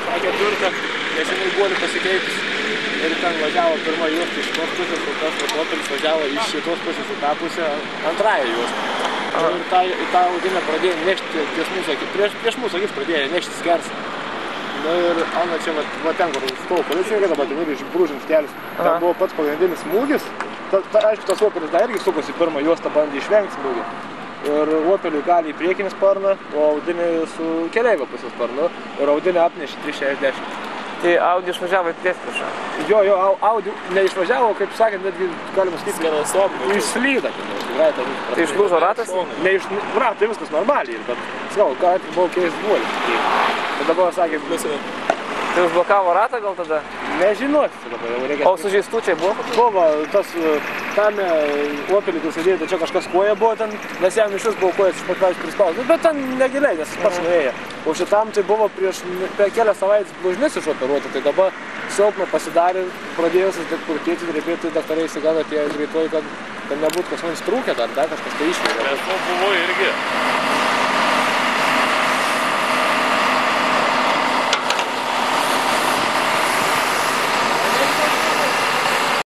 sakė turka, nes jinai buvo pasikeitus. Ir ten važiavo pirma juosta iš tos pusės, o tas Opelis važiavo iš šitos pusės į tą pusę antrąją juostą. Ir tą audinę pradėjo nešti prieš mūsų akis pradėjo nešti skersą. Na ir Ana čia va ten, kur stovo policininkai, dabar ten ir išbrūžins kelius. Ten buvo pats pagrindinis smūgis. Aišku, tas Opelis dar irgi sukosi pirmą juostą, bandė išvengti smūgį. Ir Opeliui gali į priekinį sparną, o Audinį su keleivio pusės sparnu. Ir Audinį apnešė 360. Tai Audi išvažiavo į priešpriešą. Jo, Audi neišvažiavo, kaip sakant, netgi galima sakyti, išslydo. Tai išlūžo ratas? Ratai viskas normaliai, bet sakau, ką buvo keistas guolis. Tai dabar sakė, tai užblokavo ratą gal tada? Nežinosi dabar, jau reikia. O sužeistų čia buvo? Buvo, tas tame Opelį, kur sėdėjo, tai čia kažkas koja buvo ten, nes jam iš vis buvo kojas iš paklausų prispaustas, bet ten negiliai, nes pats nuėjo. O šitam tai buvo prieš kelias savaitės blužnis išoperuoti, tai dabar silpna pasidarė, pradėjo kurtėti, reikėtų daktarai įsigado atėjo greituoju, kad nebūtų kas man strūkė dar kažkas tai išvėjo. Mes buvo irgi.